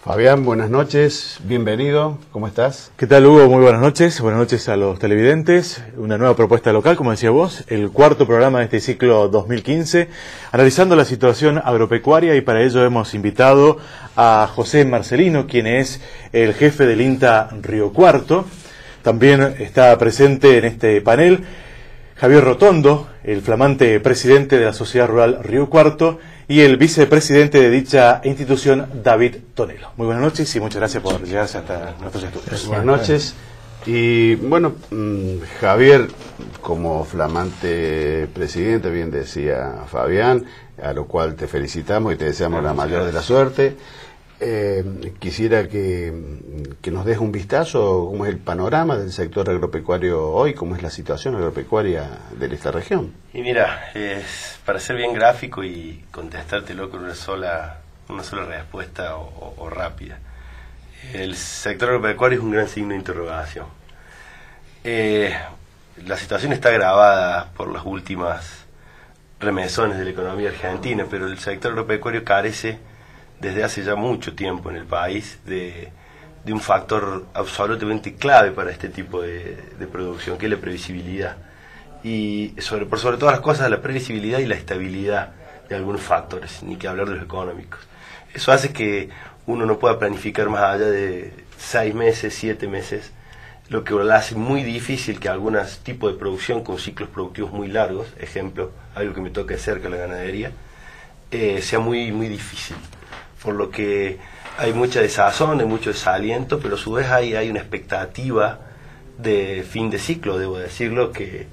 Fabián, buenas noches, bienvenido, ¿cómo estás? ¿Qué tal, Hugo? Muy buenas noches a los televidentes. Una nueva propuesta local, como decía vos, el cuarto programa de este ciclo 2015, analizando la situación agropecuaria, y para ello hemos invitado a José Marcelino, quien es el jefe del INTA Río Cuarto. También está presente en este panel Javier Rotondo, el flamante presidente de la Sociedad Rural Río Cuarto, y el vicepresidente de dicha institución, David Tonelo. Muy buenas noches y muchas gracias por llegar hasta nuestros estudios. Buenas noches. Y bueno, Javier, como flamante presidente, bien decía Fabián, a lo cual te felicitamos y te deseamos la mayor de la suerte. Quisiera que nos deje un vistazo, cómo es el panorama del sector agropecuario hoy, cómo es la situación agropecuaria de esta región. Y mira, para ser bien gráfico y contestártelo con una sola respuesta o rápida, el sector agropecuario es un gran signo de interrogación. La situación está agravada por las últimas remesones de la economía argentina, pero el sector agropecuario carece desde hace ya mucho tiempo en el país de un factor absolutamente clave para este tipo de producción, que es la previsibilidad. Y por sobre todas las cosas, la previsibilidad y la estabilidad de algunos factores, ni que hablar de los económicos. Eso hace que uno no pueda planificar más allá de 6 meses, 7 meses, lo que lo hace muy difícil que algunos tipos de producción con ciclos productivos muy largos, ejemplo, algo que me toca de cerca, la ganadería, sea muy, muy difícil. Por lo que hay mucha desazón, hay mucho desaliento, pero a su vez hay una expectativa de fin de ciclo, debo decirlo, que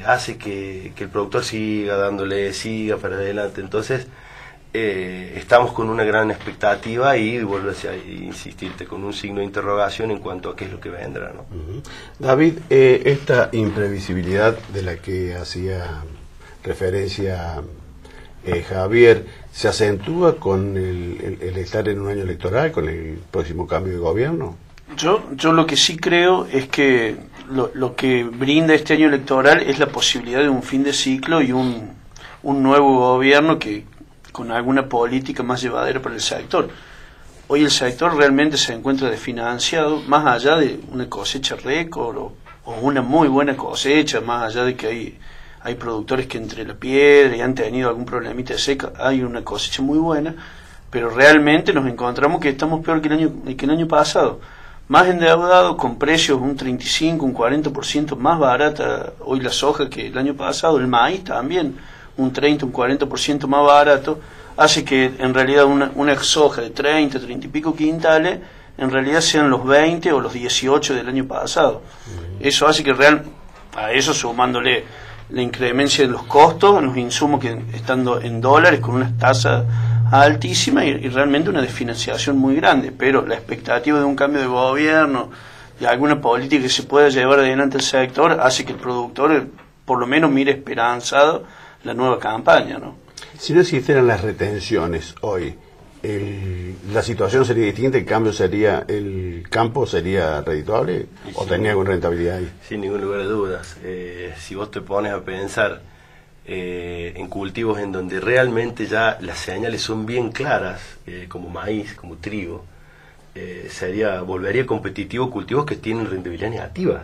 hace que el productor siga para adelante. Entonces, estamos con una gran expectativa y vuelvo a insistirte, con un signo de interrogación en cuanto a qué es lo que vendrá, ¿no? David, esta imprevisibilidad de la que hacía referencia Javier, ¿se acentúa con el estar en un año electoral, con el próximo cambio de gobierno? Yo lo que sí creo es que lo que brinda este año electoral es la posibilidad de un fin de ciclo y un nuevo gobierno que con alguna política más llevadera para el sector. Hoy el sector realmente se encuentra desfinanciado, más allá de una cosecha récord o una muy buena cosecha, más allá de que hay productores que entre la piedra y han tenido algún problemita de seca, hay una cosecha muy buena, pero realmente nos encontramos que estamos peor que el año pasado. Más endeudado, con precios un 35, un 40% más barata hoy la soja que el año pasado, el maíz también un 30, un 40% más barato, hace que en realidad una soja de 30 y pico quintales en realidad sean los 20 o los 18 del año pasado. Eso hace que a eso sumándole la incremencia de los costos, los insumos que estando en dólares con una tasa altísima y realmente una desfinanciación muy grande, pero la expectativa de un cambio de gobierno y alguna política que se pueda llevar adelante el sector hace que el productor por lo menos mire esperanzado la nueva campaña, ¿no? Si no existieran las retenciones hoy, la situación sería distinta, el campo sería redituable o tenía alguna rentabilidad ahí. Sin ningún lugar de dudas. Si vos te pones a pensar en cultivos en donde realmente ya las señales son bien claras, como maíz, como trigo, volvería competitivo cultivos que tienen rentabilidad negativas.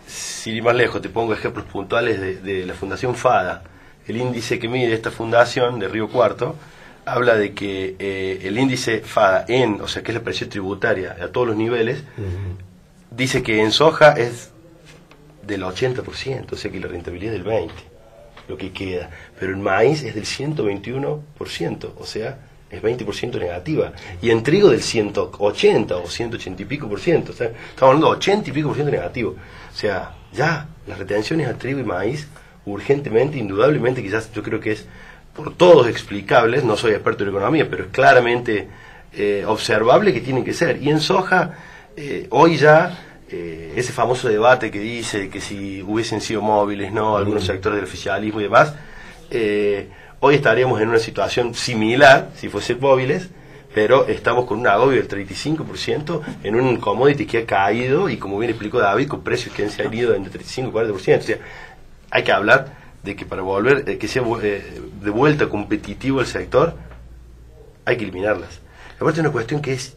Sin ir más lejos, te pongo ejemplos puntuales de la Fundación FADA. El índice que mide esta fundación de Río Cuarto habla de que el índice FADA, o sea, que es la presión tributaria a todos los niveles, dice que en soja es del 80%, o sea que la rentabilidad es del 20%, lo que queda. Pero en maíz es del 121%, o sea, es 20% negativa. Y en trigo del 180 o 180 y pico por ciento, o sea, estamos hablando de 80 y pico por ciento negativo. O sea, ya, las retenciones a trigo y maíz, urgentemente, indudablemente, quizás yo creo que es por todos explicables, no soy experto en economía, pero es claramente observable que tienen que ser. Y en soja, hoy ya, ese famoso debate que dice que si hubiesen sido móviles, no, algunos sectores del oficialismo y demás, hoy estaríamos en una situación similar, si fuesen móviles, pero estamos con un agobio del 35% en un commodity que ha caído, y como bien explicó David, con precios que han ido entre 35 y 40%. O sea, hay que hablar de que para volver, que sea de vuelta competitivo el sector, hay que eliminarlas. Aparte es una cuestión que es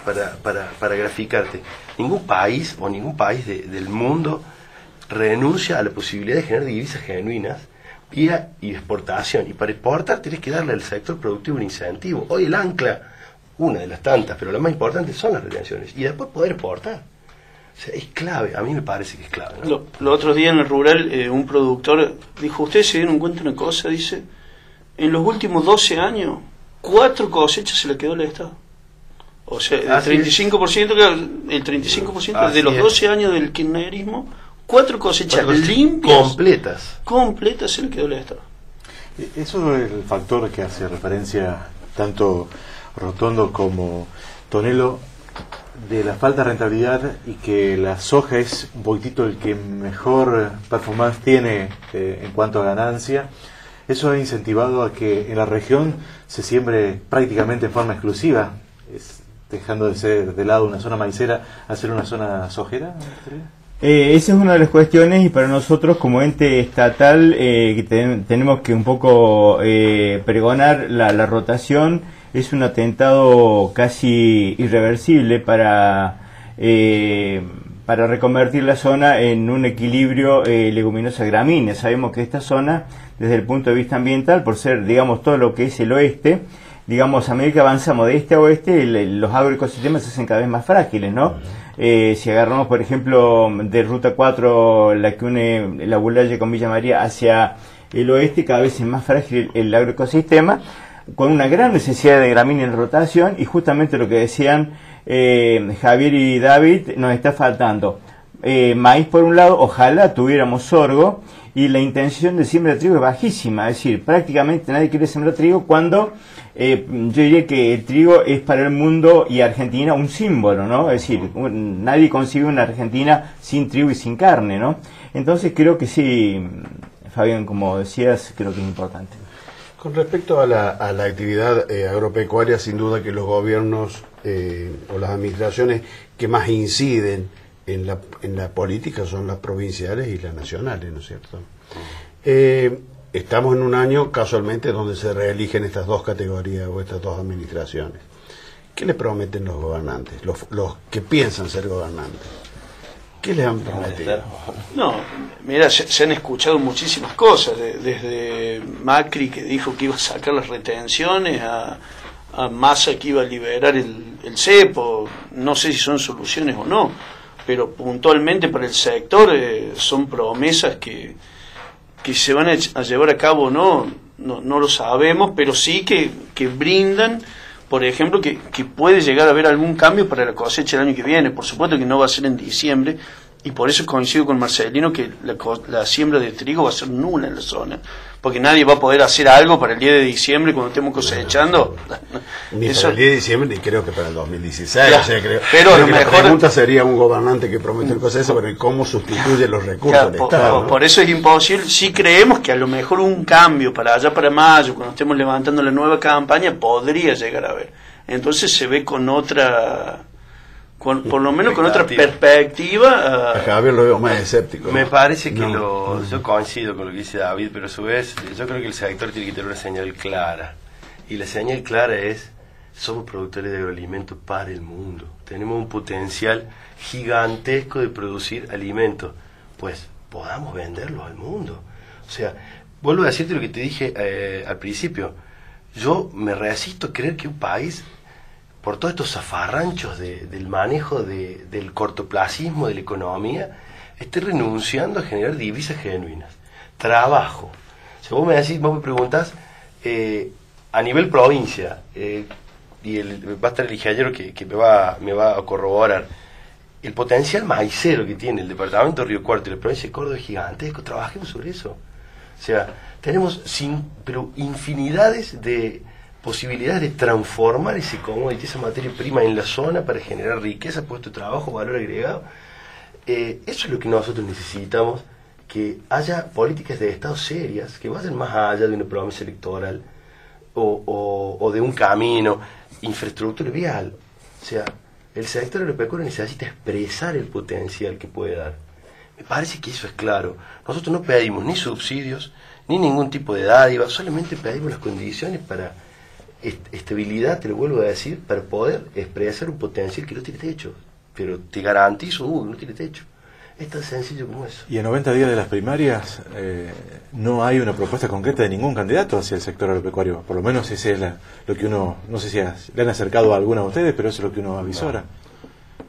para graficarte. Ningún país del mundo renuncia a la posibilidad de generar divisas genuinas vía exportación. Y para exportar tienes que darle al sector productivo un incentivo. Hoy el ancla, una de las tantas, pero la más importante son las retenciones. Y después poder exportar. O sea, es clave, a mí me parece que es clave, ¿no? Los otros días en el rural, un productor dijo, ¿ustedes se dieron cuenta de una cosa? Dice, en los últimos 12 años, 4 cosechas se le quedó al Estado. O sea, el 35% de los 12 años del kirchnerismo, 4 cosechas limpias, completas se le quedó al Estado. Eso es el factor que hace referencia tanto Rotondo como Tonelo de la falta de rentabilidad, y que la soja es un poquitito el que mejor performance tiene en cuanto a ganancia. Eso ha incentivado a que en la región se siembre prácticamente en forma exclusiva, dejando de ser de lado una zona maicera a ser una zona sojera. Esa es una de las cuestiones, y para nosotros como ente estatal tenemos que un poco pregonar la rotación. Es un atentado casi irreversible para reconvertir la zona en un equilibrio leguminosa gramínea. Sabemos que esta zona, desde el punto de vista ambiental, por ser, digamos, todo lo que es el oeste, digamos, a medida que avanzamos de este a oeste, los agroecosistemas se hacen cada vez más frágiles, ¿no? Si agarramos, por ejemplo, de Ruta 4, la que une la Bulaya con Villa María hacia el oeste, cada vez es más frágil el agroecosistema, con una gran necesidad de gramínea en rotación, y justamente lo que decían Javier y David, nos está faltando maíz por un lado, ojalá tuviéramos sorgo, y la intención de siembra de trigo es bajísima, es decir, prácticamente nadie quiere sembrar trigo, cuando yo diría que el trigo es para el mundo y Argentina un símbolo, ¿no? Es decir, nadie concibe una Argentina sin trigo y sin carne, ¿no? Entonces creo que sí, Fabián, como decías, creo que es importante. Con respecto a la actividad agropecuaria, sin duda que los gobiernos o las administraciones que más inciden en la política son las provinciales y las nacionales, ¿no es cierto? Estamos en un año casualmente donde se reeligen estas dos categorías o estas dos administraciones. ¿Qué le prometen los gobernantes, los que piensan ser gobernantes? ¿Qué les han prometido? No, mira, se han escuchado muchísimas cosas, desde Macri, que dijo que iba a sacar las retenciones, a Massa, que iba a liberar el cepo. No sé si son soluciones o no, pero puntualmente para el sector son promesas que se van a llevar a cabo o no lo sabemos, pero sí que brindan, por ejemplo, que puede llegar a haber algún cambio para la cosecha del año que viene. Por supuesto que no va a ser en diciembre, y por eso coincido con Marcelino que la siembra de trigo va a ser nula en la zona, porque nadie va a poder hacer algo para el día de diciembre cuando estemos cosechando. Ni para el día de diciembre, ni creo que para el 2016. Claro, o sea, pero a lo mejor, la pregunta sería un gobernante que promete cosas, pero ¿cómo sustituye los recursos del Estado? Por eso es imposible. Sí creemos que a lo mejor un cambio para allá para mayo, cuando estemos levantando la nueva campaña, podría llegar a haber. Entonces se ve con otra... por lo menos con otra perspectiva. A Javier lo veo más escéptico. Me parece que yo coincido con lo que dice David, pero a su vez yo creo que el sector tiene que tener una señal clara, y la señal clara es: somos productores de agroalimentos para el mundo, tenemos un potencial gigantesco de producir alimentos, pues podamos venderlos al mundo. O sea, vuelvo a decirte lo que te dije al principio, yo me resisto a creer que un país, por todos estos zafarranchos del manejo del cortoplacismo de la economía, esté renunciando a generar divisas genuinas. Trabajo. O sea, vos me preguntás, a nivel provincia, y va a estar el ingeniero que me va a corroborar, el potencial maicero que tiene el departamento de Río Cuarto y la provincia de Córdoba es gigantesco. Trabajemos sobre eso. O sea, tenemos pero infinidades de posibilidades de transformar ese commodity, esa materia prima en la zona para generar riqueza, puesto de trabajo, valor agregado. Eso es lo que nosotros necesitamos, que haya políticas de Estado serias, que vayan más allá de una promesa electoral o de un camino, infraestructura vial. O sea, el sector agropecuario necesita expresar el potencial que puede dar. Me parece que eso es claro. Nosotros no pedimos ni subsidios, ni ningún tipo de dádiva, solamente pedimos las condiciones para estabilidad, te lo vuelvo a decir, para poder expresar un potencial que no tiene techo. Pero te garantizo, no tiene techo. Es tan sencillo como eso. Y a 90 días de las primarias no hay una propuesta concreta de ningún candidato hacia el sector agropecuario. Por lo menos ese es lo que uno, no sé si le han acercado a alguna de ustedes, pero eso es lo que uno avisora.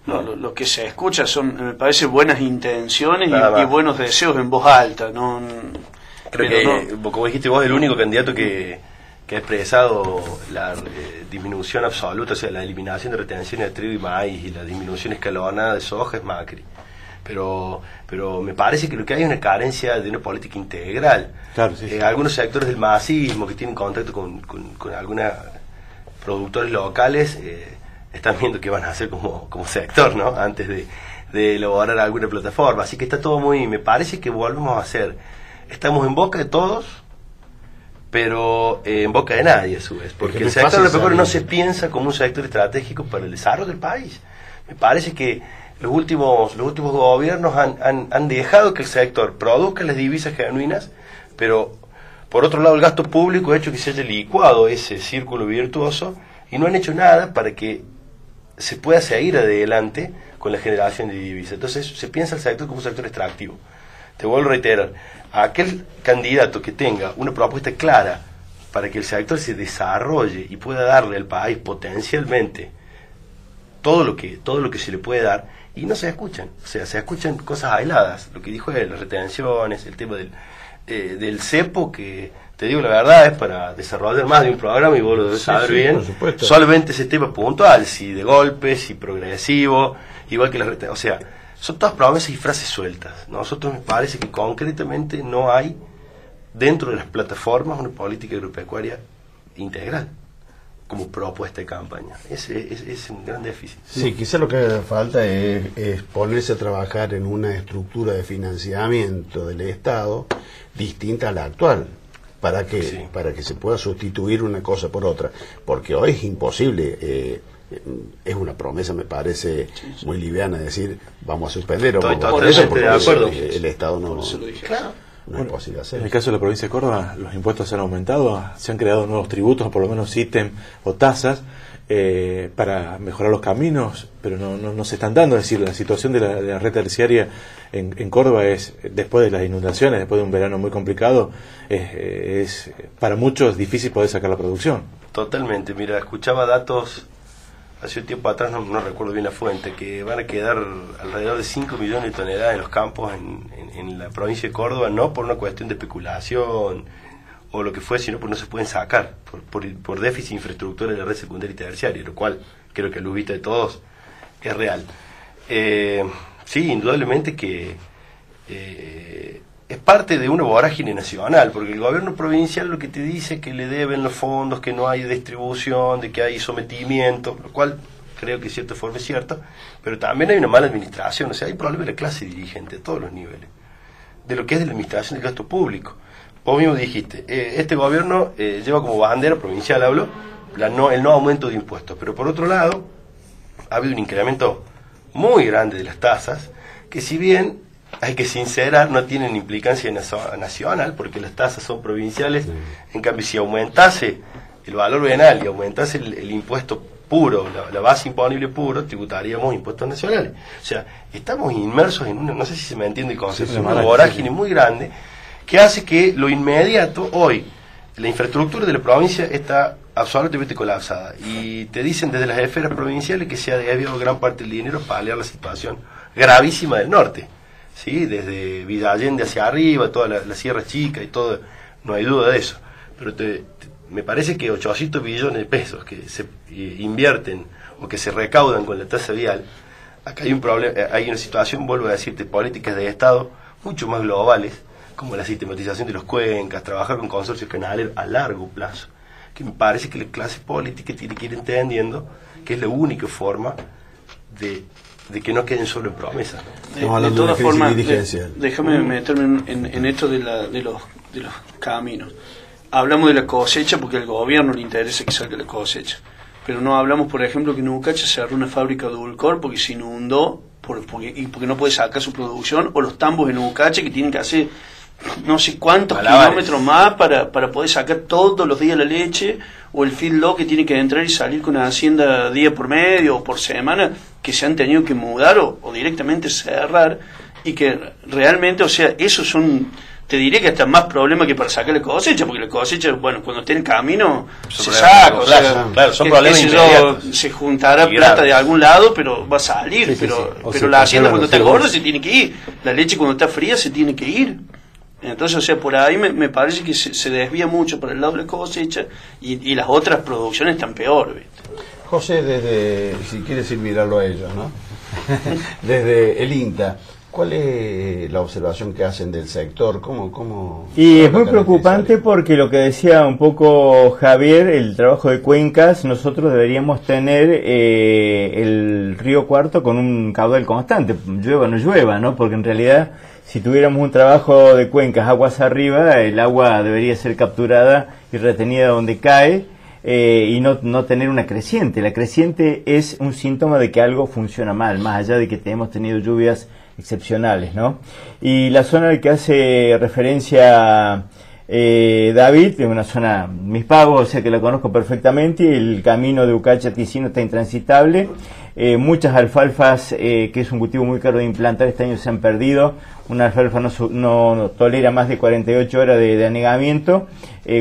No, lo que se escucha son, me parece, buenas intenciones y buenos deseos en voz alta. No, creo que, como dijiste vos, el único candidato que ha expresado la disminución absoluta, o sea, la eliminación de retenciones de trigo y maíz y la disminución escalonada de soja es Macri. Pero me parece que lo que hay es una carencia de una política integral. Claro, sí. Algunos sectores del masismo que tienen contacto con algunos productores locales están viendo qué van a hacer como sector, ¿no? Antes de elaborar alguna plataforma. Así que está todo muy... Me parece que volvemos a hacer... Estamos en boca de todos, pero en boca de nadie a su vez. Porque el sector agropecuario no se piensa como un sector estratégico para el desarrollo del país. Me parece que los últimos gobiernos han dejado que el sector produzca las divisas genuinas, pero por otro lado el gasto público ha hecho que se haya licuado ese círculo virtuoso y no han hecho nada para que se pueda seguir adelante con la generación de divisas. Entonces se piensa el sector como un sector extractivo. Te vuelvo a reiterar, aquel candidato que tenga una propuesta clara para que el sector se desarrolle y pueda darle al país potencialmente todo lo que se le puede dar, y no se escuchan, o sea, se escuchan cosas aisladas, lo que dijo él, las retenciones, el tema del cepo, que te digo la verdad, es para desarrollar más de un programa, y vos lo debes saber bien, solamente ese tema puntual, si de golpe, si progresivo, igual que las retenciones, o sea, son todas promesas y frases sueltas. Nosotros me parece que concretamente no hay dentro de las plataformas una política agropecuaria integral como propuesta de campaña. Ese es un gran déficit. Sí, quizá lo que falta es ponerse a trabajar en una estructura de financiamiento del Estado distinta a la actual, para que se pueda sustituir una cosa por otra, porque hoy es imposible. Es una promesa, me parece, muy liviana decir vamos a suspender por eso, porque el Estado no es posible hacer. En el caso de la provincia de Córdoba, los impuestos se han aumentado, se han creado nuevos tributos, por lo menos ítem o tasas, para mejorar los caminos, pero no se están dando. Es decir, la situación de la red terciaria en Córdoba es, después de las inundaciones, después de un verano muy complicado, es para muchos difícil poder sacar la producción. Totalmente. Mira, escuchaba datos hace un tiempo atrás, no recuerdo bien la fuente, que van a quedar alrededor de 5 millones de toneladas en los campos en la provincia de Córdoba, no por una cuestión de especulación o lo que fue, sino porque no se pueden sacar por déficit de infraestructura de la red secundaria y terciaria, lo cual creo que a luz vista de todos es real. Sí, indudablemente que es parte de una vorágine nacional, porque el gobierno provincial lo que te dice es que le deben los fondos, que no hay distribución, de que hay sometimiento, lo cual creo que de cierta forma es cierto, pero también hay una mala administración, o sea, hay problemas de la clase dirigente a todos los niveles, de lo que es de la administración del gasto público. Vos mismo dijiste, este gobierno lleva como bandera provincial, hablo, el no aumento de impuestos, pero por otro lado, ha habido un incremento muy grande de las tasas, que si bien hay que sincerar, no tienen implicancia nacional, porque las tasas son provinciales. En cambio, si aumentase el valor venal y aumentase el impuesto puro, la base imponible puro, tributaríamos impuestos nacionales. O sea, estamos inmersos en una, no sé si se me entiende el concepto, una vorágine muy grande, que hace que lo inmediato, hoy, la infraestructura de la provincia está absolutamente colapsada, y te dicen desde las esferas provinciales que se ha desviado gran parte del dinero para paliar la situación gravísima del norte. Sí, desde Villa Allende hacia arriba, toda la Sierra Chica y todo, no hay duda de eso. Pero me parece que 800 billones de pesos que se invierten o que se recaudan con la tasa vial, acá hay un problema, hay una situación, vuelvo a decirte, políticas de Estado mucho más globales, como la sistematización de los cuencas, trabajar con consorcios canaleros a largo plazo, que me parece que la clase política tiene que ir entendiendo que es la única forma de que no queden solo en promesas, ¿no? De todas formas, déjame meterme en esto de los caminos. Hablamos de la cosecha porque al gobierno le interesa que salga la cosecha, pero no hablamos, por ejemplo, que en Ucacha cerró una fábrica de Dulcor porque se inundó porque no puede sacar su producción, o los tambos en Ucacha que tienen que hacer no sé cuántos kilómetros más para poder sacar todos los días la leche, o el feedlot que tiene que entrar y salir con Hacienda día por medio o por semana, que se han tenido que mudar o directamente cerrar, y que realmente, o sea, esos son, te diré que hasta más problemas que para sacar la cosecha, porque la cosecha, bueno, cuando esté en camino se saca, o sea, claro, son problemas inmediatos. se juntará plata de algún lado, pero va a salir, pero la hacienda cuando está gorda se tiene que ir, la leche cuando está fría se tiene que ir. Entonces, o sea, por ahí me parece que se desvía mucho para el lado de la cosecha, y las otras producciones están peor, ¿viste? José, desde, si quieres ir mirarlo a ellos, ¿no? Desde el INTA, ¿cuál es la observación que hacen del sector? ¿Cómo y es muy preocupante porque lo que decía un poco Javier, el trabajo de cuencas, nosotros deberíamos tener el río Cuarto con un caudal constante, llueva o no llueva, ¿no? Porque en realidad, si tuviéramos un trabajo de cuencas aguas arriba, el agua debería ser capturada y retenida donde cae, y no tener una creciente. La creciente es un síntoma de que algo funciona mal, más allá de que hemos tenido lluvias excepcionales, ¿no? Y la zona al que hace referencia David es una zona Mis Pagos, o sea que la conozco perfectamente, y el camino de Ucacha a Ticino está intransitable. Muchas alfalfas, que es un cultivo muy caro de implantar, este año se han perdido. Una alfalfa no tolera más de 48 horas de anegamiento,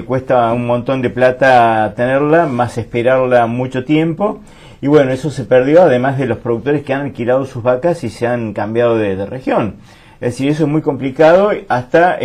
cuesta un montón de plata tenerla, más esperarla mucho tiempo, y bueno, eso se perdió, además de los productores que han alquilado sus vacas y se han cambiado de región. Es decir, eso es muy complicado, hasta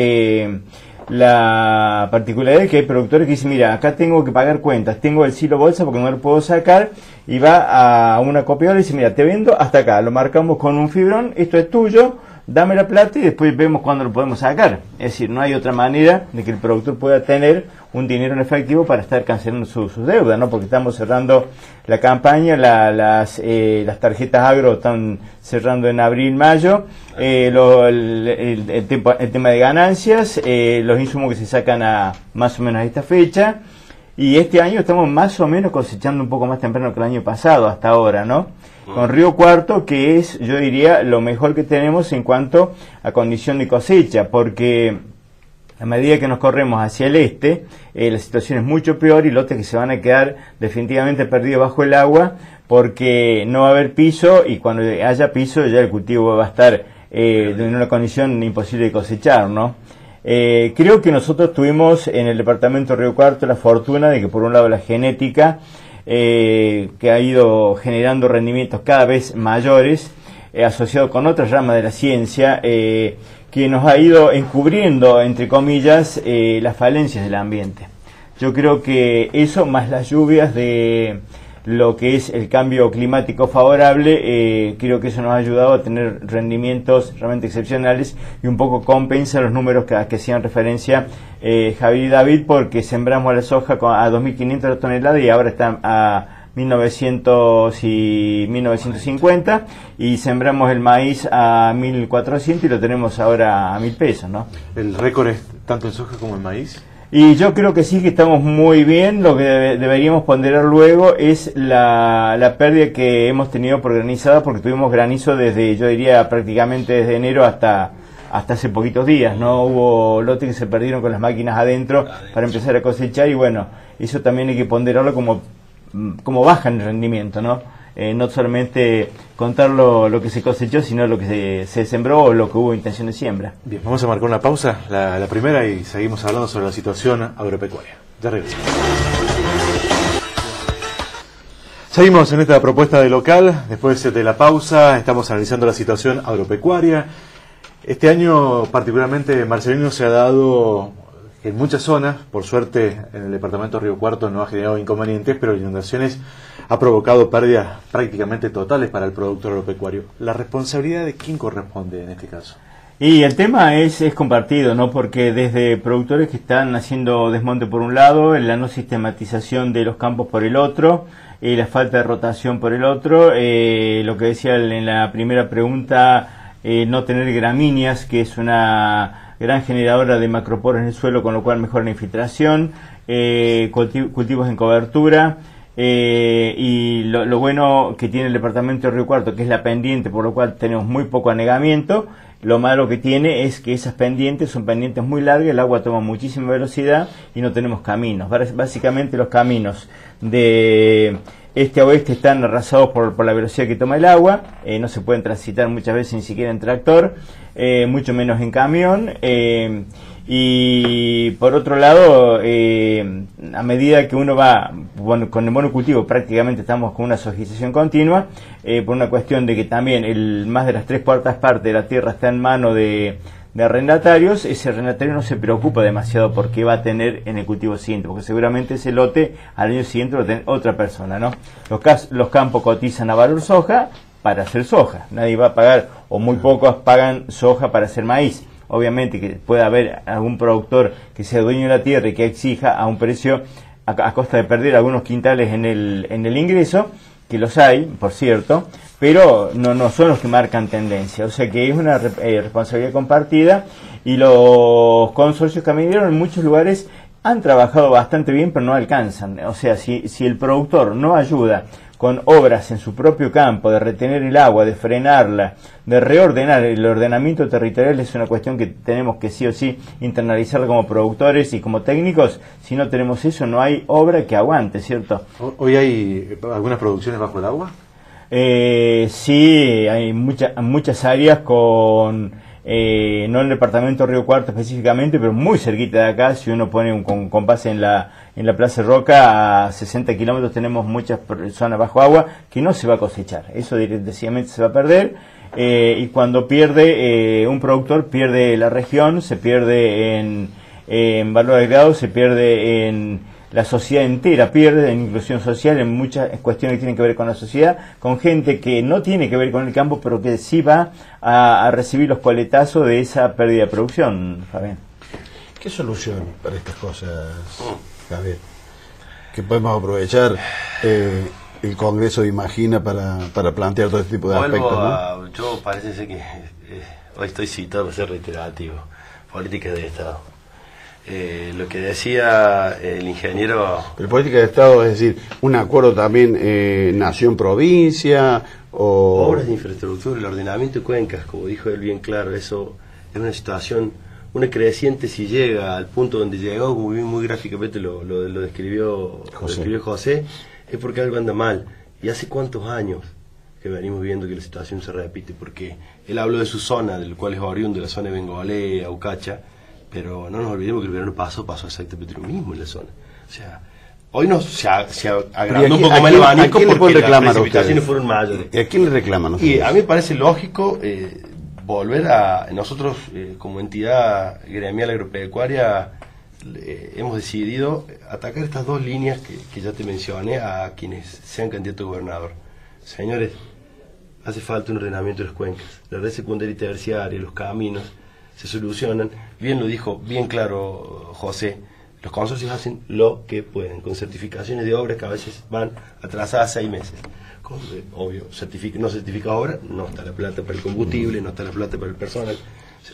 la particularidad es que hay productores que dicen, mira, acá tengo que pagar cuentas, tengo el silo bolsa porque no lo puedo sacar, y va a una copiadora y dice, mira, te vendo hasta acá, lo marcamos con un fibrón, esto es tuyo, dame la plata y después vemos cuándo lo podemos sacar. Es decir, no hay otra manera de que el productor pueda tener un dinero en efectivo para estar cancelando sus deudas, ¿no? Porque estamos cerrando la campaña, las tarjetas agro están cerrando en abril, mayo, el tema de ganancias, los insumos que se sacan a más o menos a esta fecha, y este año estamos más o menos cosechando un poco más temprano que el año pasado hasta ahora, ¿no? Con Río Cuarto, que es, yo diría, lo mejor que tenemos en cuanto a condición de cosecha, porque a medida que nos corremos hacia el este, la situación es mucho peor, y lotes que se van a quedar definitivamente perdidos bajo el agua, porque no va a haber piso, y cuando haya piso ya el cultivo va a estar en una condición imposible de cosechar, ¿no? Creo que nosotros tuvimos en el departamento de Río Cuarto la fortuna de que, por un lado, la genética, que ha ido generando rendimientos cada vez mayores, asociado con otra rama de la ciencia, que nos ha ido encubriendo, entre comillas, las falencias del ambiente. Yo creo que eso, más las lluvias de lo que es el cambio climático favorable, creo que eso nos ha ayudado a tener rendimientos realmente excepcionales, y un poco compensa los números que hacían referencia Javier y David, porque sembramos la soja a 2.500 toneladas y ahora está a 1.900 y 1.950, y sembramos el maíz a 1.400 y lo tenemos ahora a 1.000 pesos, ¿no? ¿El récord es tanto en soja como en maíz? Y yo creo que sí, que estamos muy bien. Lo que deberíamos ponderar luego es la pérdida que hemos tenido por granizada, porque tuvimos granizo desde, yo diría, prácticamente desde enero hasta hace poquitos días, ¿no? Hubo lotes que se perdieron con las máquinas adentro para empezar a cosechar, y bueno, eso también hay que ponderarlo como baja en el rendimiento, ¿no? No solamente contar lo que se cosechó, sino lo que se sembró o lo que hubo intención de siembra. Bien, vamos a marcar una pausa, la primera, y seguimos hablando sobre la situación agropecuaria. Ya regresamos. Seguimos en esta propuesta de local. Después de la pausa, estamos analizando la situación agropecuaria. Este año, particularmente, Marcelino, se ha dado en muchas zonas, por suerte en el departamento de Río Cuarto no ha generado inconvenientes, pero inundaciones ha provocado pérdidas prácticamente totales para el productor agropecuario. ¿La responsabilidad de quién corresponde en este caso? Y el tema es compartido, ¿no? Porque desde productores que están haciendo desmonte por un lado, la no sistematización de los campos por el otro, la falta de rotación por el otro, lo que decía en la primera pregunta, no tener gramíneas, que es una gran generadora de macroporos en el suelo, con lo cual mejora la infiltración, cultivos en cobertura, y lo bueno que tiene el departamento de Río Cuarto, que es la pendiente, por lo cual tenemos muy poco anegamiento. Lo malo que tiene es que esas pendientes son pendientes muy largas, el agua toma muchísima velocidad y no tenemos caminos. Básicamente los caminos de este a oeste están arrasados por la velocidad que toma el agua, no se pueden transitar muchas veces ni siquiera en tractor, mucho menos en camión, y por otro lado, a medida que uno va con el monocultivo, prácticamente estamos con una sojización continua, por una cuestión de que también más de las 3/4 partes de la tierra está en mano de arrendatarios. Ese arrendatario no se preocupa demasiado por qué va a tener en el cultivo siguiente, porque seguramente ese lote al año siguiente lo va a tener otra persona, ¿no? Los campos cotizan a valor soja para hacer soja, nadie va a pagar, o muy pocos pagan soja para hacer maíz. Obviamente que puede haber algún productor que sea dueño de la tierra y que exija a un precio a costa de perder algunos quintales en el ingreso, que los hay, por cierto, pero no son los que marcan tendencia. O sea que es una responsabilidad compartida, y los consorcios camineros en muchos lugares han trabajado bastante bien, pero no alcanzan. O sea, si el productor no ayuda con obras en su propio campo, de retener el agua, de frenarla, de reordenar, el ordenamiento territorial es una cuestión que tenemos que sí o sí internalizar como productores y como técnicos. Si no tenemos eso, no hay obra que aguante, ¿cierto? ¿Hoy hay algunas producciones bajo el agua? Sí, hay muchas áreas con... no en el departamento de Río Cuarto específicamente, pero muy cerquita de acá. Si uno pone un compás en la Plaza Roca, a 60 kilómetros tenemos muchas zonas bajo agua que no se va a cosechar. Eso decididamente se va a perder, y cuando pierde un productor, pierde la región, se pierde en valor agregado, se pierde en... La sociedad entera pierde en inclusión social, en muchas cuestiones que tienen que ver con la sociedad, con gente que no tiene que ver con el campo, pero que sí va a recibir los coletazos de esa pérdida de producción, Fabián. ¿Qué solución para estas cosas, Javier? Que podemos aprovechar el Congreso de Imagina para plantear todo este tipo de aspectos, ¿no? Yo parece ser que hoy estoy citado para ser reiterativo. Políticas de Estado. Lo que decía el ingeniero... Pero política de Estado, es decir, un acuerdo también nación-provincia o... Obras de infraestructura, el ordenamiento de cuencas, como dijo él bien claro, eso es una situación, una creciente si llega al punto donde llegó, como muy gráficamente lo describió José, es porque algo anda mal. ¿Y hace cuántos años que venimos viendo que la situación se repite? Porque él habló de su zona, del cual es oriundo, de la zona de Bengolé, Aucacha, pero no nos olvidemos que el verano pasó exactamente lo mismo en la zona. O sea, hoy se agrandó un poco más el abanico porque las precipitaciones fueron mayores. ¿Y a quién le reclaman ustedes? Y a mí me parece lógico volver a... Nosotros, como entidad gremial agropecuaria, hemos decidido atacar estas dos líneas que ya te mencioné a quienes sean candidatos a gobernador. Señores, hace falta un ordenamiento de las cuencas. La red secundaria y terciaria, los caminos, se solucionan. Bien lo dijo, bien claro José, los consorcios hacen lo que pueden, con certificaciones de obras que a veces van atrasadas 6 meses. Obvio, no certifica obra, no está la plata para el combustible, no está la plata para el personal.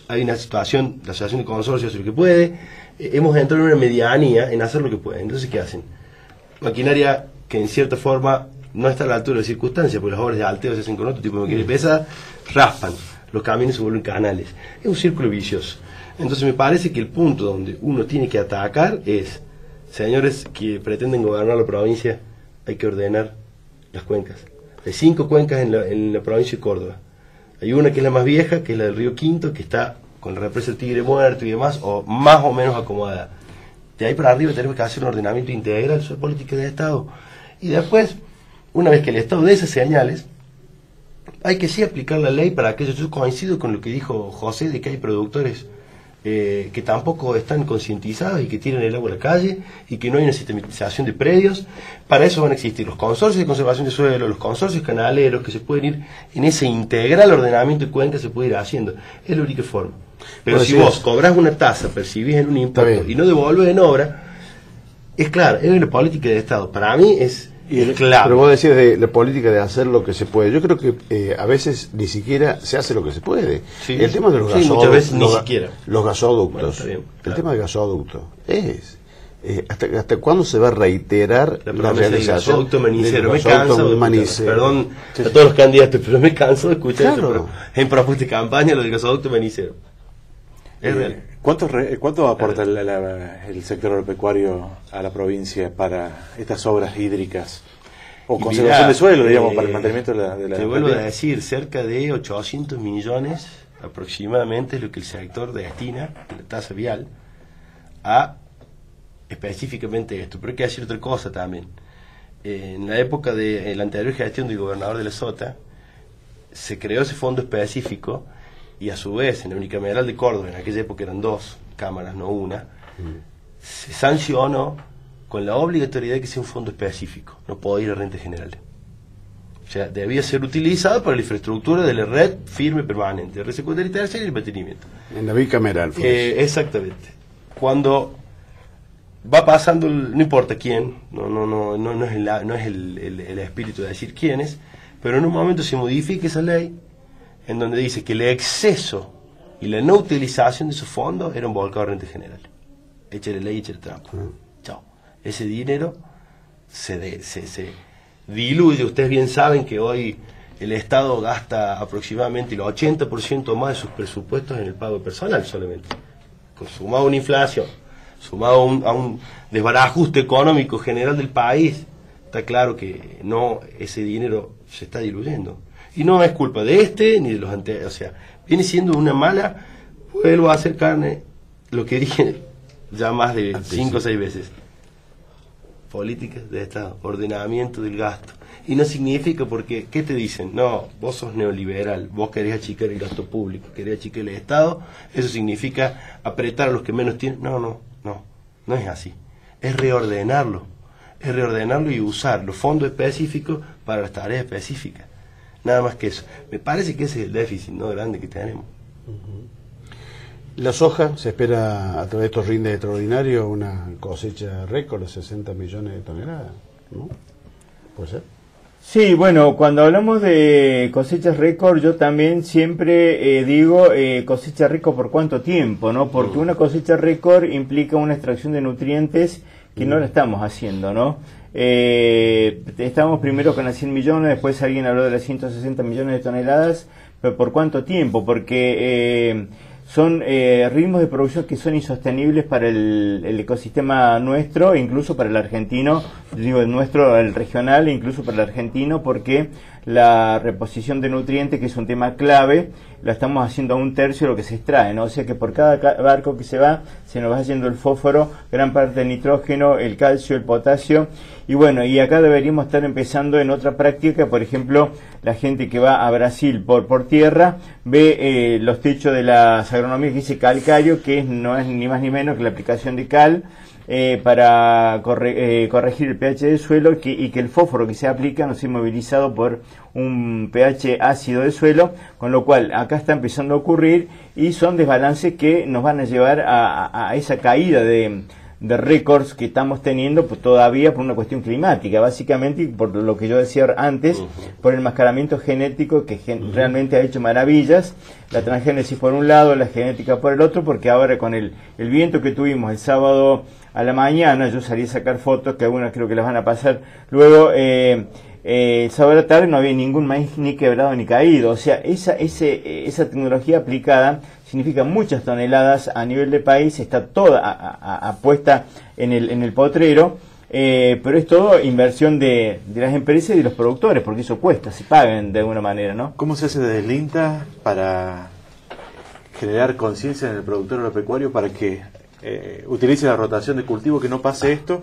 Hay una situación, la asociación de consorcios hace lo que puede, hemos entrado en una medianía en hacer lo que puede. Entonces, ¿qué hacen? Maquinaria que en cierta forma no está a la altura de las circunstancias, porque las obras de alteo se hacen con otro tipo de maquinaria pesada, raspan, los caminos se vuelven canales. Es un círculo vicioso. Entonces me parece que el punto donde uno tiene que atacar es, señores que pretenden gobernar la provincia, hay que ordenar las cuencas. Hay 5 cuencas en la provincia de Córdoba. Hay una que es la más vieja, que es la del río Quinto, que está con la represa del Tigre Muerto y demás, o más o menos acomodada. De ahí para arriba tenemos que hacer un ordenamiento integral sobre políticas de Estado. Y después, una vez que el Estado dé esas señales, hay que sí aplicar la ley para aquello. Yo coincido con lo que dijo José, de que hay productores que tampoco están concientizados y que tiran el agua a la calle y que no hay una sistematización de predios. Para eso van a existir los consorcios de conservación de suelo, los consorcios canaleros, que se pueden ir en ese integral ordenamiento de cuencas, se puede ir haciendo. Es la única forma. Pero si vos cobrás una tasa, percibís en un impuesto y no devolvés en obra, es claro, es una política de Estado. Para mí es clave. Pero vos decís de la política de hacer lo que se puede. Yo creo que a veces ni siquiera se hace lo que se puede. Sí, el tema de los gasoductos, muchas veces ni siquiera. Los gasoductos. Bueno, bien, el tema del gasoducto es ¿Hasta cuándo se va a reiterar la realización del gasoducto Manicero? del Me canso de Manicero? Perdón a todos los candidatos, pero me canso de escuchar Claro. eso. Pero en propuesta de campaña lo del gasoducto Manicero. Es real. ¿Cuánto aporta el sector agropecuario a la provincia para estas obras hídricas? O Y conservación mirá, de suelo, digamos, para el mantenimiento de la te vuelvo a decir, cerca de 800 millones aproximadamente es lo que el sector destina de la tasa vial a específicamente esto. Pero hay que decir otra cosa también. En la época de la anterior gestión del gobernador de la Sota, se creó ese fondo específico y a su vez en la unicameral de Córdoba, en aquella época eran 2 cámaras, no una, se sancionó con la obligatoriedad de que sea un fondo específico, no podía ir a renta general. O sea, debía ser utilizado para la infraestructura de la red firme permanente, red secundaria y terciaria y el mantenimiento. En la bicameral fue. Exactamente. Cuando va pasando, no importa quién, no es el espíritu de decir quién es, pero en un momento se modifica esa ley en donde dice que el exceso y la no utilización de esos fondos era un volcado a renta general. Échale ley, échale trampa. Chao. Ese dinero se diluye. Ustedes bien saben que hoy el Estado gasta aproximadamente el 80% más de sus presupuestos en el pago de personal solamente. Sumado a una inflación, sumado a un desbarajuste económico general del país, está claro que no, ese dinero se está diluyendo. Y no es culpa de este ni de los anteriores. O sea, viene siendo una mala, vuelvo a hacer carne, lo que dije ya más de 5 o 6 veces. Políticas de Estado, ordenamiento del gasto. Y no significa porque, ¿qué te dicen? No, vos sos neoliberal, vos querés achicar el gasto público, querés achicar el Estado, eso significa apretar a los que menos tienen. No es así. Es reordenarlo y usar los fondos específicos para las tareas específicas. Nada más que eso. Me parece que ese es el déficit no grande que tenemos. La soja, se espera a través de estos rindes extraordinarios una cosecha récord de 60 millones de toneladas, ¿no? ¿Puede ser? Sí, bueno, cuando hablamos de cosechas récord, yo también siempre digo cosecha récord por cuánto tiempo, ¿no? Porque una cosecha récord implica una extracción de nutrientes que no la estamos haciendo, ¿no? Estamos primero con las 100 millones, después alguien habló de las 160 millones de toneladas, pero ¿por cuánto tiempo? Porque son ritmos de producción que son insostenibles para el ecosistema nuestro, incluso para el argentino, digo el nuestro, el regional, e incluso para el argentino, porque la reposición de nutrientes, que es un tema clave, la estamos haciendo a 1/3 de lo que se extrae, ¿no? O sea que por cada barco que se va nos va yendo el fósforo, gran parte del nitrógeno, el calcio, el potasio, y bueno, y acá deberíamos estar empezando en otra práctica. Por ejemplo, la gente que va a Brasil por tierra ve los techos de las agronomías que dice calcario, que no es ni más ni menos que la aplicación de cal para corregir el pH del suelo y que el fósforo que se aplica no sea movilizado por un pH ácido del suelo, con lo cual acá está empezando a ocurrir y son desbalances que nos van a llevar a esa caída de récords que estamos teniendo pues, todavía por una cuestión climática, básicamente por lo que yo decía antes, por el enmascaramiento genético que realmente ha hecho maravillas, la transgénesis por un lado, la genética por el otro, porque ahora con el viento que tuvimos el sábado a la mañana, yo salí a sacar fotos, que algunas creo que las van a pasar luego, el sábado a la tarde no había ningún maíz ni quebrado ni caído, o sea, esa tecnología aplicada significa muchas toneladas a nivel de país, está toda apuesta en el potrero, pero es todo inversión de las empresas y de los productores, porque eso cuesta, se pagan de alguna manera, ¿no? ¿Cómo se hace desde el INTA para generar conciencia en el productor agropecuario para que utilice la rotación de cultivo, que no pase esto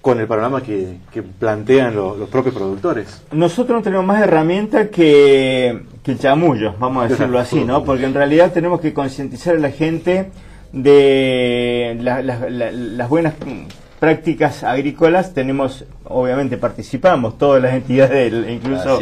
con el panorama que plantean los propios productores? Nosotros no tenemos más herramientas que el chamullo, vamos a decirlo así, ¿no? Porque en realidad tenemos que concientizar a la gente de las buenas prácticas agrícolas. Tenemos, obviamente participamos todas las entidades, incluso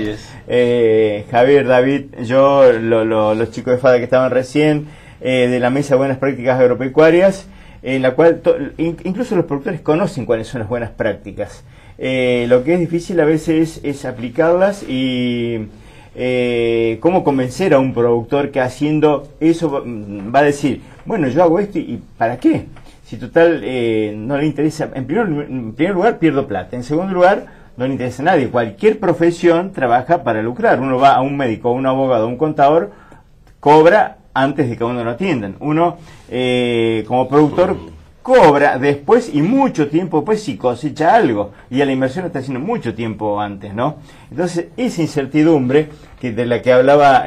Javier, David, yo, los chicos de FADA que estaban recién, de la Mesa de Buenas Prácticas Agropecuarias, en la cual incluso los productores conocen cuáles son las buenas prácticas. Lo que es difícil a veces es aplicarlas y cómo convencer a un productor que haciendo eso va a decir, bueno, yo hago esto y ¿para qué? si total no le interesa, en primer lugar pierdo plata, en segundo lugar no le interesa a nadie. Cualquier profesión trabaja para lucrar. Uno va a un médico, a un abogado, a un contador, cobra antes de que a uno lo atiendan. Uno como productor cobra después y mucho tiempo después si cosecha algo, y a la inversión está haciendo mucho tiempo antes, ¿no? Entonces esa incertidumbre de la que hablaba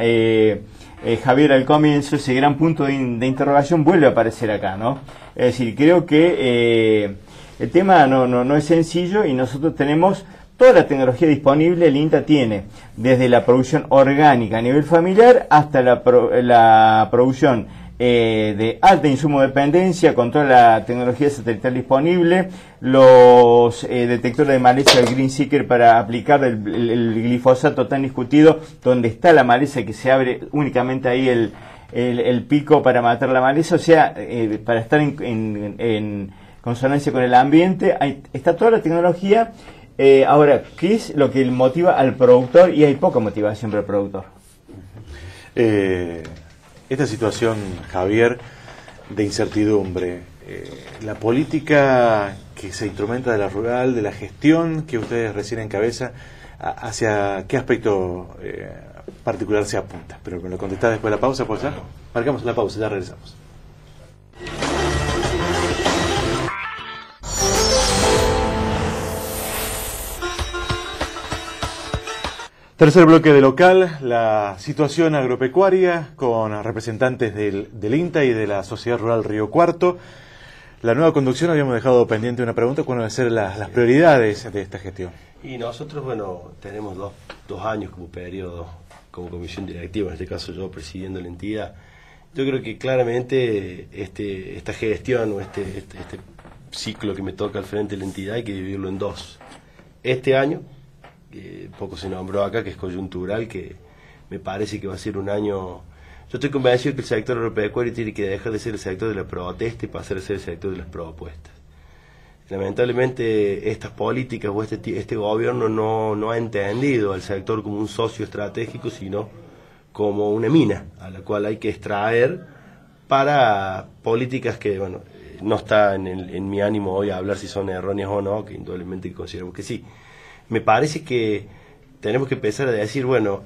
Javier al comienzo, ese gran punto de interrogación vuelve a aparecer acá, ¿no? Es decir, creo que el tema no es sencillo, y nosotros tenemos toda la tecnología disponible. El INTA tiene desde la producción orgánica a nivel familiar hasta la producción de alta insumo dependencia, con toda la tecnología satelital disponible, los detectores de maleza del Green Seeker para aplicar el glifosato tan discutido, donde está la maleza, que se abre únicamente ahí el pico para matar la maleza, o sea, para estar en consonancia con el ambiente. Ahí está toda la tecnología. Ahora, ¿qué es lo que motiva al productor? Y hay poca motivación para el productor. Esta situación, Javier, de incertidumbre, la política que se instrumenta de la rural, de la gestión que ustedes recién encabezan, ¿hacia qué aspecto particular se apunta? Pero me lo contestás después de la pausa, ¿puede ser? Marcamos la pausa, ya regresamos. Tercer bloque de local, la situación agropecuaria con representantes del INTA y de la Sociedad Rural Río Cuarto. La nueva conducción, habíamos dejado pendiente una pregunta: ¿cuáles van a ser las prioridades de esta gestión? Y nosotros, bueno, tenemos dos años como periodo, como comisión directiva, en este caso yo presidiendo la entidad. Yo creo que claramente esta gestión o este ciclo que me toca al frente de la entidad hay que dividirlo en dos. Este año, poco se nombró acá, que es coyuntural, que me parece que va a ser un año. Yo estoy convencido que el sector agropecuario tiene que dejar de ser el sector de la protesta y pasar a ser el sector de las propuestas. Lamentablemente estas políticas o este gobierno no ha entendido al sector como un socio estratégico, sino como una mina a la cual hay que extraer para políticas que, bueno, no está en mi ánimo hoy a hablar si son erróneas o no, que indudablemente consideramos que sí. Me parece que tenemos que empezar a decir, bueno,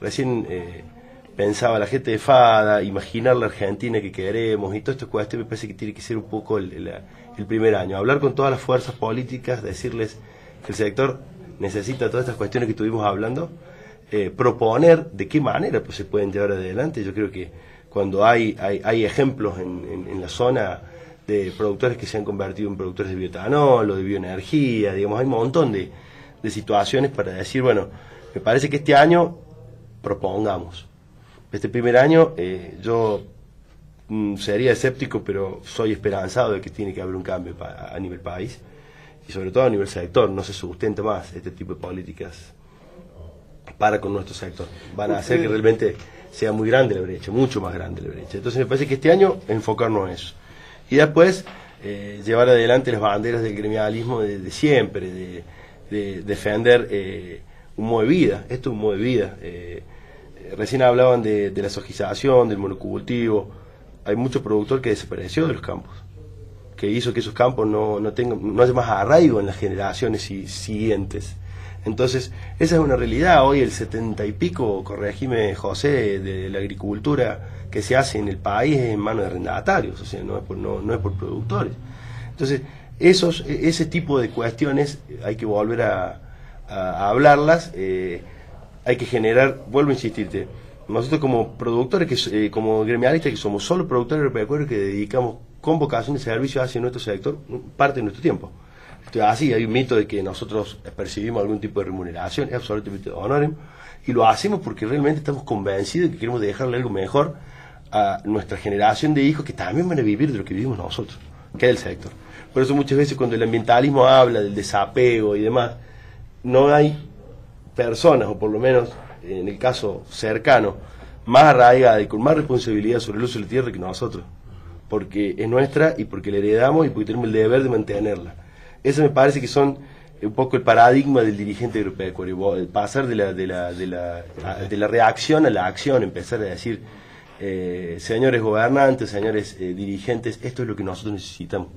recién pensaba la gente de FADA, imaginar la Argentina que queremos y toda esta cuestión. Me parece que tiene que ser un poco el primer año, hablar con todas las fuerzas políticas, decirles que el sector necesita todas estas cuestiones que estuvimos hablando, proponer de qué manera pues se pueden llevar adelante. Yo creo que cuando hay ejemplos en la zona de productores que se han convertido en productores de bioetanol o de bioenergía, digamos, hay un montón de situaciones para decir, bueno, me parece que este año propongamos. Este primer año yo sería escéptico, pero soy esperanzado de que tiene que haber un cambio a nivel país y sobre todo a nivel sector. No se sustenta más este tipo de políticas para con nuestro sector. Van a hacer que realmente sea muy grande la brecha, mucho más grande la brecha. Entonces me parece que este año enfocarnos en eso. Y después llevar adelante las banderas del gremialismo de siempre, de defender un modo de vida. Esto es un modo de vida. Recién hablaban de la sojización, del monocultivo. Hay mucho productor que desapareció de los campos, que hizo que esos campos no haya más arraigo en las generaciones siguientes. Entonces, esa es una realidad. Hoy el 70 y pico, corregime José, de la agricultura que se hace en el país es en manos de arrendatarios, o sea, no es por productores. Entonces, ese tipo de cuestiones hay que volver a hablarlas, hay que generar, vuelvo a insistirte, nosotros como productores, como gremialistas, que somos solo productores agropecuarios que dedicamos con vocación de servicio hacia nuestro sector parte de nuestro tiempo. Entonces, así hay un mito de que nosotros percibimos algún tipo de remuneración, es absolutamente honorem, y lo hacemos porque realmente estamos convencidos de que queremos dejarle algo mejor a nuestra generación de hijos que también van a vivir de lo que vivimos nosotros, que es el sector. Por eso muchas veces cuando el ambientalismo habla del desapego y demás, no hay personas, o por lo menos en el caso cercano, más arraigada y con más responsabilidad sobre el uso de la tierra que nosotros, porque es nuestra y porque la heredamos y porque tenemos el deber de mantenerla. Eso me parece que son un poco el paradigma del dirigente agropecuario, el pasar de la reacción a la acción, empezar a decir señores gobernantes, señores dirigentes, esto es lo que nosotros necesitamos.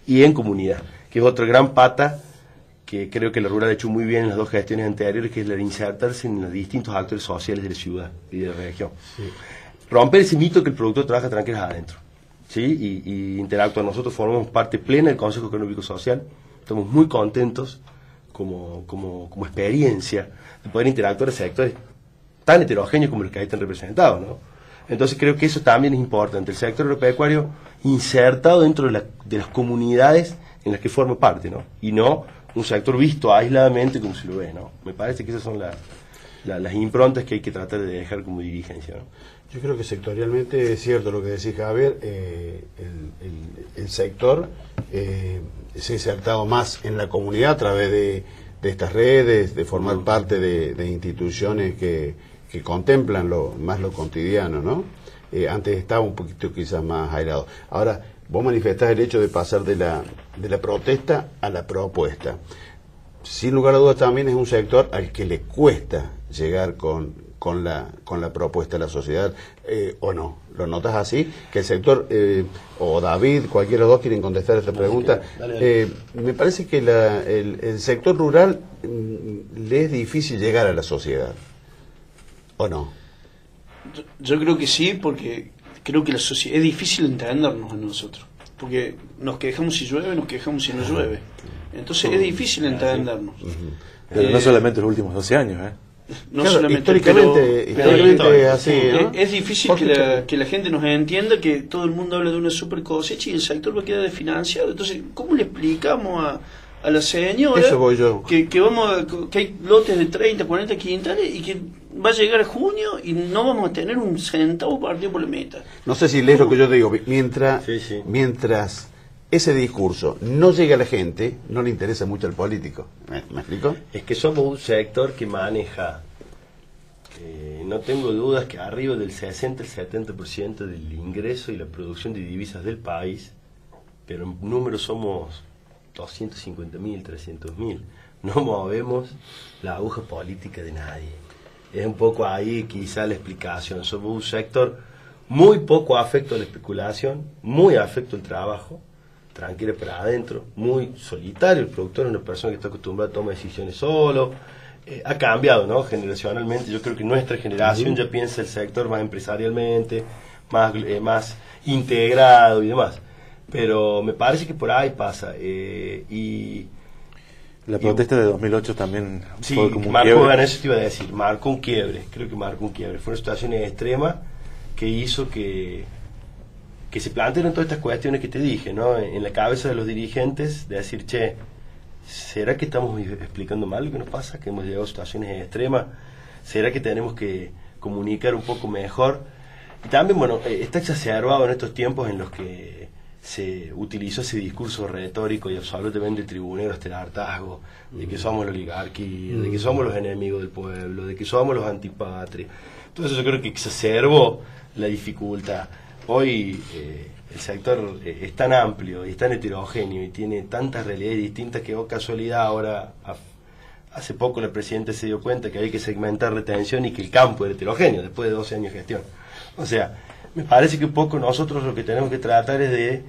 Y en comunidad, que es otra gran pata que creo que la rural ha hecho muy bien en las dos gestiones anteriores, que es la de insertarse en los distintos actores sociales de la ciudad y de la región. Sí. Romper ese mito que el productor trabaja tranquilos adentro, ¿sí? Y interactuar. Nosotros formamos parte plena del Consejo Económico Social, estamos muy contentos como experiencia de poder interactuar en sectores tan heterogéneos como los que ahí están representados, ¿no? Entonces creo que eso también es importante, el sector agropecuario insertado dentro de las comunidades en las que forma parte, ¿no? Y no un sector visto aisladamente como se lo ve, ¿no? Me parece que esas son las improntas que hay que tratar de dejar como dirigencia, ¿no? Yo creo que sectorialmente es cierto lo que decís, Javier, el sector se ha insertado más en la comunidad a través de estas redes, de formar parte de instituciones que contemplan más lo cotidiano, ¿no? Antes estaba un poquito quizás más aislado. Ahora, vos manifestás el hecho de pasar de la protesta a la propuesta. Sin lugar a dudas también es un sector al que le cuesta llegar con la propuesta a la sociedad, ¿o no? ¿Lo notas así? Que el sector, o David, cualquiera de los dos quieren contestar esta pregunta. Dale. Me parece que el sector rural le es difícil llegar a la sociedad, ¿o no? Yo creo que sí, porque creo que la sociedad es difícil entendernos a nosotros, porque nos quejamos si llueve, nos quejamos si no llueve. Entonces es difícil entendernos. Pero no solamente los últimos 12 años, No claro, solamente, históricamente así, ¿no? Es difícil que la gente nos entienda, que todo el mundo habla de una super cosecha y el sector va a quedar desfinanciado. Entonces, ¿cómo le explicamos a la señora eso voy yo. Que hay lotes de 30, 40 quintales y que va a llegar a junio y no vamos a tener un centavo partido por la meta? No sé si lees lo que yo te digo. Mientras ese discurso no llega a la gente, no le interesa mucho al político. ¿Me explico? Es que somos un sector que maneja, no tengo dudas que arriba del 60 al 70% del ingreso y la producción de divisas del país, pero en número somos 250.000, 300.000. No movemos la aguja política de nadie. Es un poco ahí quizá la explicación. Somos un sector muy poco afecto a la especulación, muy afecto al trabajo, tranquilo para adentro, muy solitario. El productor es una persona que está acostumbrada a tomar decisiones solo. Ha cambiado, ¿no? Generacionalmente. Yo creo que nuestra generación ya piensa el sector más empresarialmente, más integrado y demás. Pero me parece que por ahí pasa. Y la protesta de 2008 también sí, fue como un marcó, quiebre. Bueno, eso te iba a decir, marcó un quiebre. Creo que marcó un quiebre. Fueron situaciones extremas que hizo que se plantearon todas estas cuestiones que te dije, ¿no? En la cabeza de los dirigentes, de decir, che, ¿será que estamos explicando mal lo que nos pasa? ¿Que hemos llegado a situaciones extremas? ¿Será que tenemos que comunicar un poco mejor? Y también, bueno, está exacerbado en estos tiempos en los que se utilizó ese discurso retórico y absolutamente tribunero hasta el hartazgo, de que somos la oligarquía, de que somos los enemigos del pueblo, de que somos los antipatrias. Entonces yo creo que exacerbó la dificultad. Hoy el sector es tan amplio y es tan heterogéneo y tiene tantas realidades distintas que, casualidad, ahora hace poco la presidenta se dio cuenta que hay que segmentar la atención y que el campo era heterogéneo después de 12 años de gestión. O sea, me parece que un poco nosotros lo que tenemos que tratar es de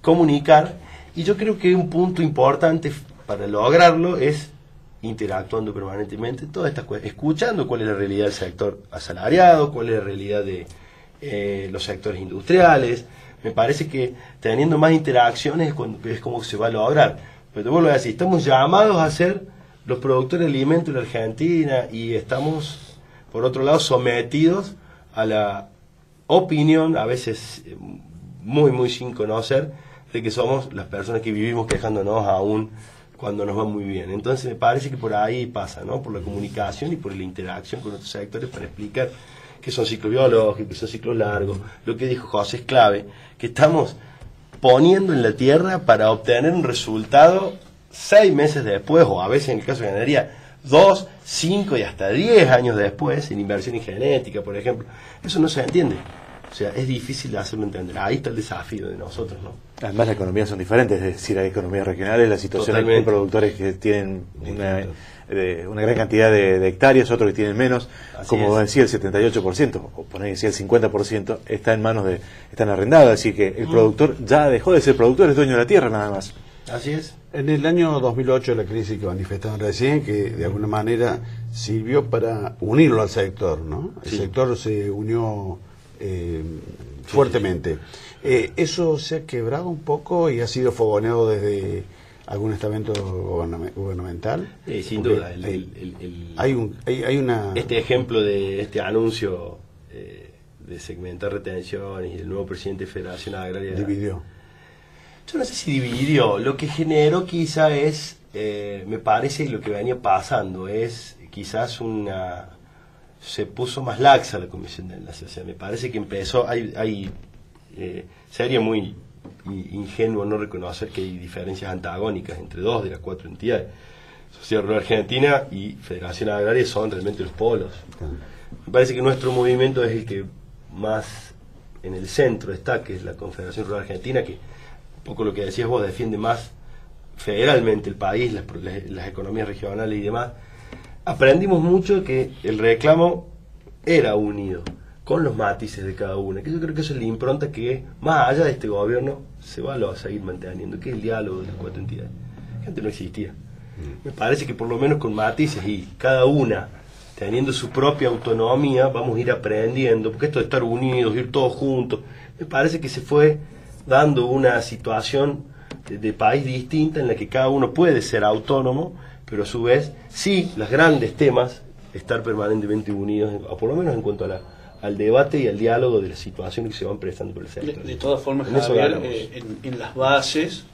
comunicar, y yo creo que un punto importante para lograrlo es interactuando permanentemente, todas estas cosas, escuchando cuál es la realidad del sector asalariado, cuál es la realidad de los sectores industriales. Me parece que teniendo más interacciones es como se va a lograr. Pero te vuelvo a decir, estamos llamados a ser los productores de alimentos de la Argentina y estamos, por otro lado, sometidos a la opinión, a veces muy sin conocer, de que somos las personas que vivimos quejándonos aún cuando nos va muy bien. Entonces me parece que por ahí pasa, ¿no? Por la comunicación y por la interacción con otros sectores para explicar que son ciclos biológicos, que son ciclos largos. Lo que dijo José es clave, que estamos poniendo en la tierra para obtener un resultado 6 meses después, o a veces en el caso de ganadería 2, 5 y hasta 10 años después, en inversión en genética, por ejemplo. Eso no se entiende. O sea, es difícil de hacerlo entender. Ahí está el desafío de nosotros, ¿no? Además, las economías son diferentes, es decir, hay economías regionales, la situación hay productores que tienen una gran cantidad de hectáreas, otros que tienen menos. Así como es. decía, el 78%, o poner decía el 50%, está en manos están arrendadas, así que el productor ya dejó de ser productor, es dueño de la tierra nada más. Así es. En el año 2008, la crisis que manifestaban recién, que de alguna manera sirvió para unirlo al sector, ¿no? El sector se unió fuertemente. ¿Eso se ha quebrado un poco y ha sido fogoneado desde algún estamento gubernamental? Sin duda. Hay una... Este ejemplo de este anuncio de segmentar retenciones y el nuevo presidente de Federación Agraria... Dividió. Yo no sé si dividió. Lo que generó quizá es, me parece, lo que venía pasando es quizás se puso más laxa la Comisión de Enlace. O sea, me parece que empezó, sería muy ingenuo no reconocer que hay diferencias antagónicas entre dos de las cuatro entidades. Sociedad Rural Argentina y Federación Agraria son realmente los polos. Me parece que nuestro movimiento es el que más en el centro está, que es la Confederación Rural Argentina, que un poco lo que decías vos, defiende más federalmente el país, las economías regionales y demás. Aprendimos mucho que el reclamo era unido, con los matices de cada una, que yo creo que eso es la impronta que, más allá de este gobierno, se va a seguir manteniendo, que es el diálogo de las cuatro entidades, que antes no existía. Me parece que por lo menos con matices y cada una teniendo su propia autonomía, vamos a ir aprendiendo, porque esto de estar unidos, ir todos juntos, me parece que se fue dando una situación de país distinta en la que cada uno puede ser autónomo, pero a su vez, sí, los grandes temas, estar permanentemente unidos, o por lo menos en cuanto al debate y al diálogo de las situaciones que se van prestando por el sector. De todas formas, Javier, en las bases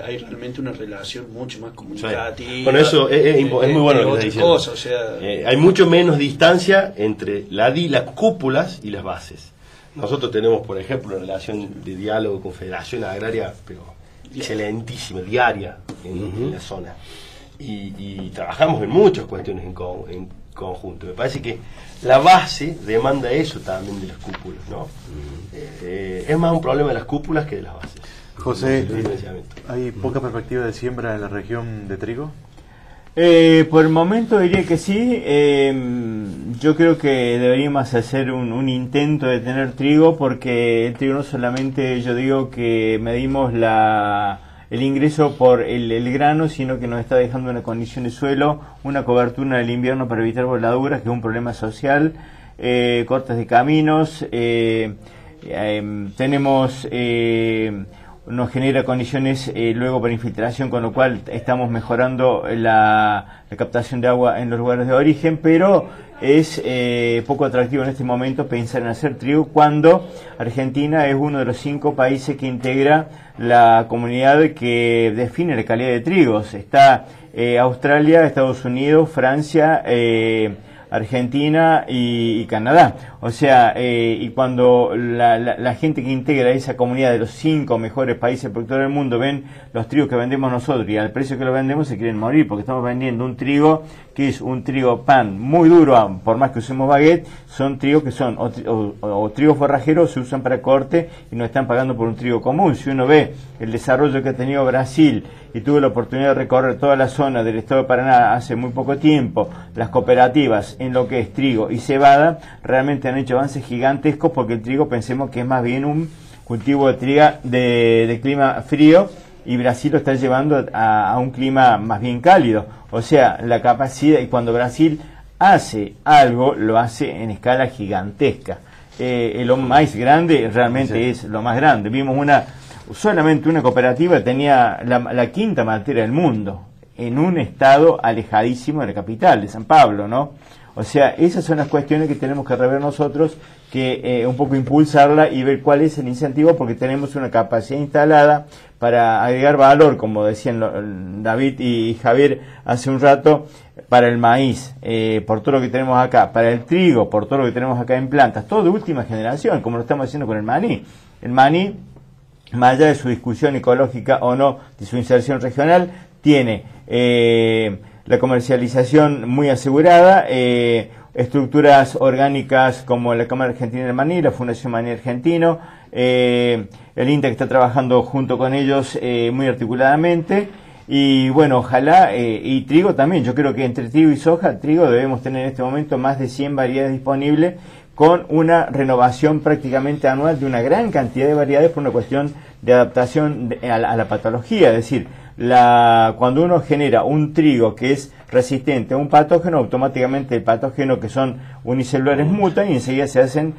hay realmente una relación mucho más comunicativa. Sí. Bueno, eso es muy bueno lo que está diciendo. Cosa, o sea, hay mucho menos distancia entre las cúpulas y las bases. Nosotros tenemos, por ejemplo, una relación de diálogo con Federación Agraria, pero excelentísima, diaria en la zona. Y trabajamos en muchas cuestiones en conjunto. Me parece que la base demanda eso también de las cúpulas, ¿no? Es más un problema de las cúpulas que de las bases. José, ¿hay poca perspectiva de siembra en la región de trigo? Por el momento diría que sí. Yo creo que deberíamos hacer un intento de tener trigo, porque el trigo no solamente, yo digo que medimos el ingreso por el grano, sino que nos está dejando una condición de suelo, una cobertura en el invierno para evitar voladuras, que es un problema social, cortes de caminos, tenemos... nos genera condiciones luego para infiltración, con lo cual estamos mejorando la captación de agua en los lugares de origen, pero es poco atractivo en este momento pensar en hacer trigo cuando Argentina es uno de los 5 países que integra la comunidad que define la calidad de trigos. Está Australia, Estados Unidos, Francia, Argentina y Canadá. O sea, y cuando la gente que integra esa comunidad de los 5 mejores países productores del mundo ven los trigos que vendemos nosotros y al precio que lo vendemos, se quieren morir, porque estamos vendiendo un trigo que es un trigo pan muy duro, por más que usemos baguette, son trigos que son o trigos forrajeros, se usan para corte y no están pagando por un trigo común. Si uno ve el desarrollo que ha tenido Brasil, y tuve la oportunidad de recorrer toda la zona del estado de Paraná hace muy poco tiempo, las cooperativas en lo que es trigo y cebada realmente han hecho avances gigantescos, porque el trigo pensemos que es más bien un cultivo de clima frío, y Brasil lo está llevando a un clima más bien cálido. O sea, la capacidad, y cuando Brasil hace algo, lo hace en escala gigantesca. El maíz grande realmente es lo más grande. Vimos solamente una cooperativa tenía la quinta maltera del mundo, en un estado alejadísimo de la capital, de San Pablo, ¿no? O sea, esas son las cuestiones que tenemos que rever nosotros, que un poco impulsarla y ver cuál es el incentivo, porque tenemos una capacidad instalada para agregar valor, como decían David y Javier hace un rato, para el maíz, por todo lo que tenemos acá, para el trigo, por todo lo que tenemos acá en plantas, todo de última generación, como lo estamos haciendo con el maní. El maní, más allá de su discusión ecológica o no, de su inserción regional, tiene la comercialización muy asegurada, estructuras orgánicas como la Cámara Argentina del Maní, la Fundación Maní Argentino, el INTA que está trabajando junto con ellos muy articuladamente. Y bueno, ojalá, y trigo también, yo creo que entre trigo y soja, trigo debemos tener en este momento más de 100 variedades disponibles, con una renovación prácticamente anual de una gran cantidad de variedades por una cuestión de adaptación a la patología. Es decir, cuando uno genera un trigo que es resistente a un patógeno, automáticamente el patógeno, que son unicelulares, mutan y enseguida se hacen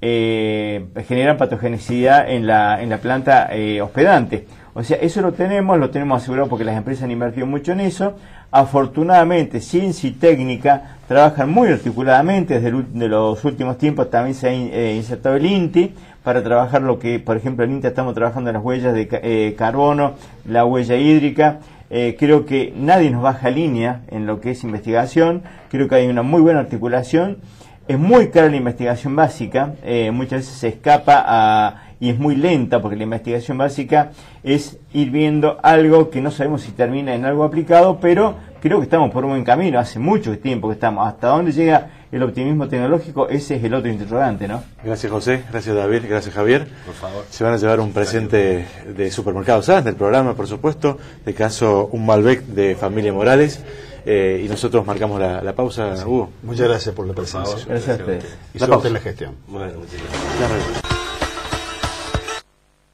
generan patogenicidad en la planta hospedante. O sea, eso lo tenemos asegurado porque las empresas han invertido mucho en eso. Afortunadamente, ciencia y técnica trabajan muy articuladamente. Desde los últimos tiempos también se ha insertado el INTI para trabajar lo que, por ejemplo, el INTI estamos trabajando en las huellas de carbono, la huella hídrica. Creo que nadie nos baja línea en lo que es investigación. Creo que hay una muy buena articulación. Es muy cara la investigación básica, muchas veces se escapa y es muy lenta, porque la investigación básica es ir viendo algo que no sabemos si termina en algo aplicado, pero creo que estamos por un buen camino. Hace mucho tiempo que estamos. ¿Hasta dónde llega el optimismo tecnológico? Ese es el otro interrogante, ¿no? Gracias, José. Gracias, David. Gracias, Javier. Por favor. Se van a llevar un presente de Supermercados Sanz, del programa, por supuesto, de caso un Malbec de familia Morales. Y nosotros marcamos la pausa, sí. Hugo. Muchas gracias por la presencia. Gracias a ustedes. Y suerte en la gestión. Bueno, muchas gracias.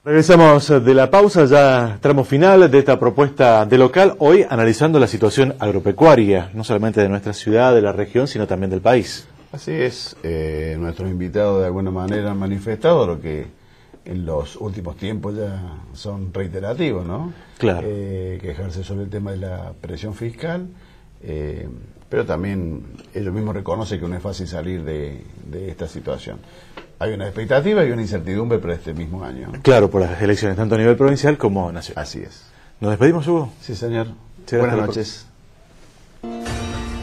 Regresamos de la pausa, ya tramo final de esta propuesta de local, hoy analizando la situación agropecuaria, no solamente de nuestra ciudad, de la región, sino también del país. Así es, nuestros invitados de alguna manera han manifestado lo que en los últimos tiempos ya son reiterativos, ¿no? Claro. Quejarse sobre el tema de la presión fiscal, pero también ellos mismos reconocen que no es fácil salir de esta situación. Hay una expectativa y una incertidumbre para este mismo año. Claro, por las elecciones, tanto a nivel provincial como nacional. Así es. ¿Nos despedimos, Hugo? Sí, señor. Sí, buenas noches.